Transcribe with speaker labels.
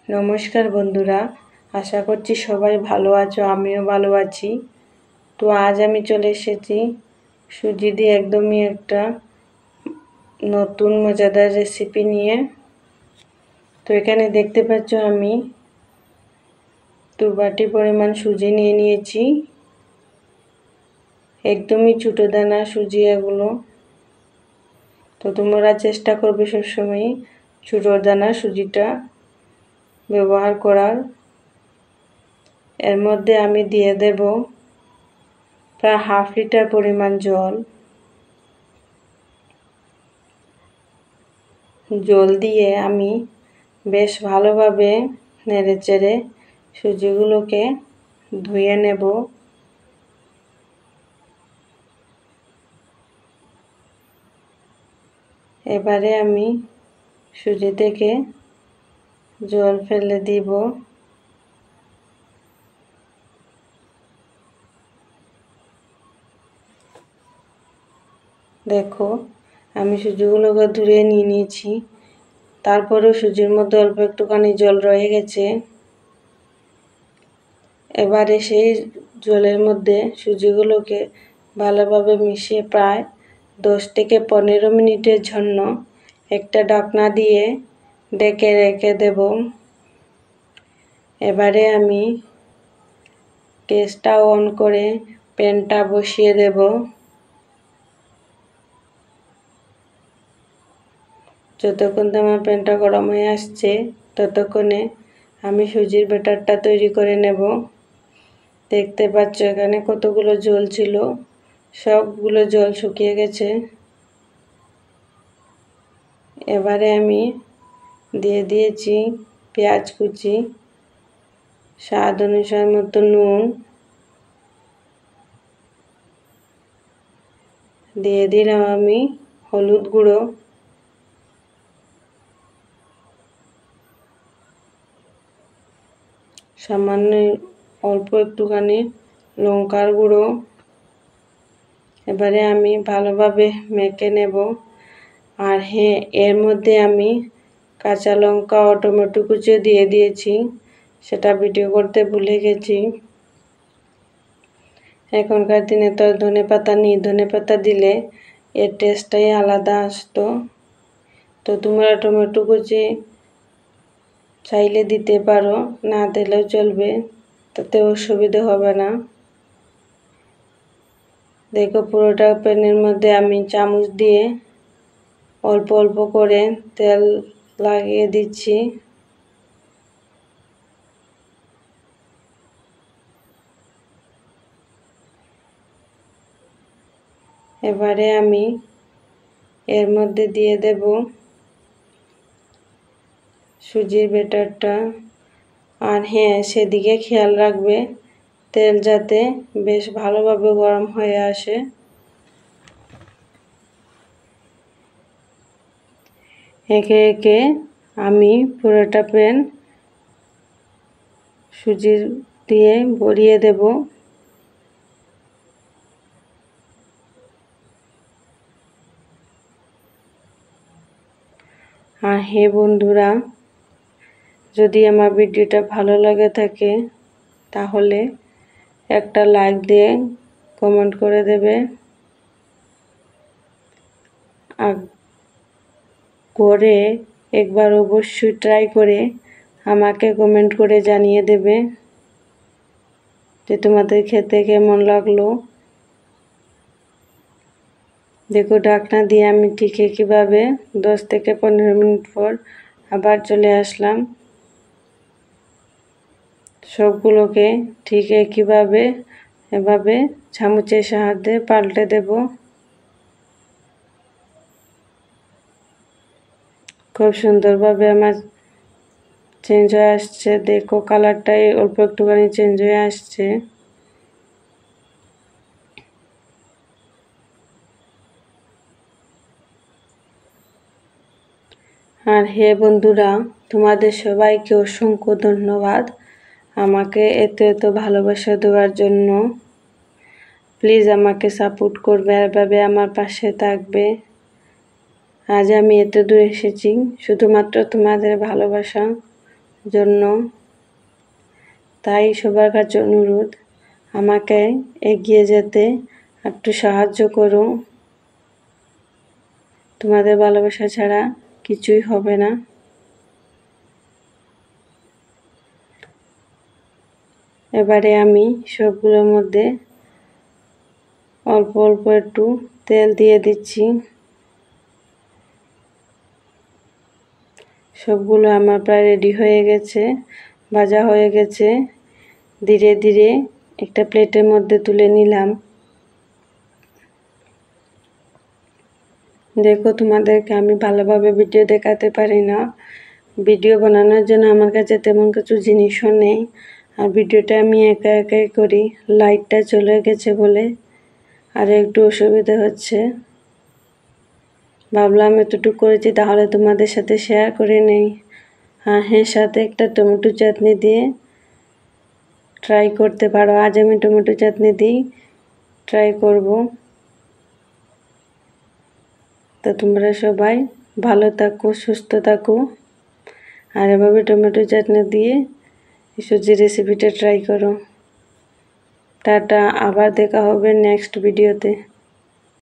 Speaker 1: নমস্কার বন্ধুরা, আশা করছি সবাই ভালো আছো, আমিও ভালো আছি। তো আজ আমি চলে এসেছি সুজি দিয়ে একদমই একটা নতুন মজাদার রেসিপি নিয়ে। তো এখানে দেখতে পাচ্ছ আমি 2 বাটি পরিমাণ সুজি নিয়ে নিয়েছি। একদমই ছোট দানা সুজি এগুলো। তো তোমরা চেষ্টা করবে সবসময় ছোট দানা সুজিটা ব্যবহার করার। এর মধ্যে আমি দিয়ে দেব প্রায় হাফ লিটার পরিমাণ জল দিয়ে আমি বেশ ভালোভাবে নেড়েচেড়ে সুজিগুলোকে ধুয়ে নেব। এবারে আমি সুজি থেকে জল ফেলে দিব। দেখো আমি সুজিগুলোকে ধুয়ে নিয়েছি, তারপরেও সুজির মধ্যে অল্প একটুখানি জল রয়ে গেছে। এবারে সেই জলের মধ্যে সুজিগুলোকে ভালোভাবে মিশিয়ে প্রায় 10 থেকে 15 মিনিটের জন্য একটা ঢাকনা দিয়ে ঢেকে রেখে দেব। এবারে আমি গ্যাসটা অন করে প্যানটা বসিয়ে দেব। যতক্ষণ আমার প্যানটা গরম হয়ে আসছে ততক্ষণে আমি সুজির ব্যাটারটা তৈরি করে নেব। দেখতে পাচ্ছ এখানে কতগুলো জল ছিল, সবগুলো জল শুকিয়ে গেছে। এবারে আমি দিয়ে দিয়েছি পেঁয়াজ কুচি, স্বাদ অনুসার মতো নুন, দিয়ে দিলাম আমি হলুদ গুঁড়ো, সামান্য অল্প একটুখানি লঙ্কার গুঁড়ো। এবারে আমি ভালোভাবে মেখে নেব। আর হ্যাঁ, এর মধ্যে আমি কাঁচা লঙ্কা ও টমেটো কুচিও দিয়ে দিয়েছি, সেটা ভিডিও করতে ভুলে গেছি। এখনকার দিনে তো ধনেপাতা নেই, ধনেপাতা দিলে এর টেস্টটাই আলাদা আসতো। তো তোমরা টমেটো কুচি চাইলে দিতে পারো, না দিলেও চলবে, তাতে অসুবিধা হবে না। দেখো পুরোটা প্যানের মধ্যে আমি চামচ দিয়ে অল্প অল্প করে তেল লাগিয়ে দিচ্ছি। এবারে আমি এর মধ্যে দিয়ে দেব সুজির ব্যাটারটা। আর হ্যাঁ, সেদিকে খেয়াল রাখবে তেল যাতে বেশ ভালোভাবে গরম হয়ে আসে। একে একে আমি পুরোটা প্যান সুজি দিয়ে ভরিয়ে দেব। আর হ্যাঁ বন্ধুরা, যদি আমার ভিডিওটা ভালো লাগে থাকে তাহলে একটা লাইক দিয়ে কমেন্ট করে দেবে। আর করে একবার অবশ্যই ট্রাই করে আমাকে কমেন্ট করে জানিয়ে দেবে যে তোমাদের খেতে কেমন লাগলো। দেখো ঢাকনা দিয়ে আমি ঠিক একইভাবে 10 থেকে 15 মিনিট পর আবার চলে আসলাম। সবগুলোকে ঠিক একইভাবে এভাবে চামচের সাহায্যে পাল্টে দেব। খুব সুন্দরভাবে আমার চেঞ্জ হয়ে আসছে। দেখো কালারটাই অল্প একটুখানি চেঞ্জ হয়ে আসছে। আর হে বন্ধুরা, তোমাদের সবাইকে অসংখ্য ধন্যবাদ আমাকে এত ভালোবাসা দেওয়ার জন্য। প্লিজ আমাকে সাপোর্ট করবে, এভাবে আমার পাশে থাকবে। আজ আমি এত দূর এসেছি শুধুমাত্র তোমাদের ভালোবাসা জন্য। তাই সবার কাছে অনুরোধ, আমাকে এগিয়ে যেতে একটু সাহায্য করো। তোমাদের ভালোবাসা ছাড়া কিছুই হবে না। এবারে আমি সবগুলোর মধ্যে অল্প অল্প একটু তেল দিয়ে দিচ্ছি। সবগুলো আমার প্রায় রেডি হয়ে গেছে, ভাজা হয়ে গেছে। ধীরে ধীরে একটা প্লেটের মধ্যে তুলে নিলাম। দেখো, তোমাদেরকে আমি ভালোভাবে ভিডিও দেখাতে পারি না। ভিডিও বানানোর জন্য আমার কাছে তেমন কিছু জিনিসও নেই, আর ভিডিওটা আমি একা একাই করি। লাইটটা চলে গেছে বলে আর একটু অসুবিধা হচ্ছে। ভাবলাম এতটুকু করেছি তাহলে তোমাদের সাথে শেয়ার করে নেই। আর হ্যাঁ, সাথে একটা টমেটো চাটনি দিয়ে ট্রাই করতে পারো। আজ আমি টমেটো চাটনি দিয়েই ট্রাই করব। তো তোমরা সবাই ভালো থাকো, সুস্থ থাকো, আর এভাবে টমেটো চাটনি দিয়ে সুজির রেসিপিটা ট্রাই করো। টাটা, আবার দেখা হবে নেক্সট ভিডিওতে।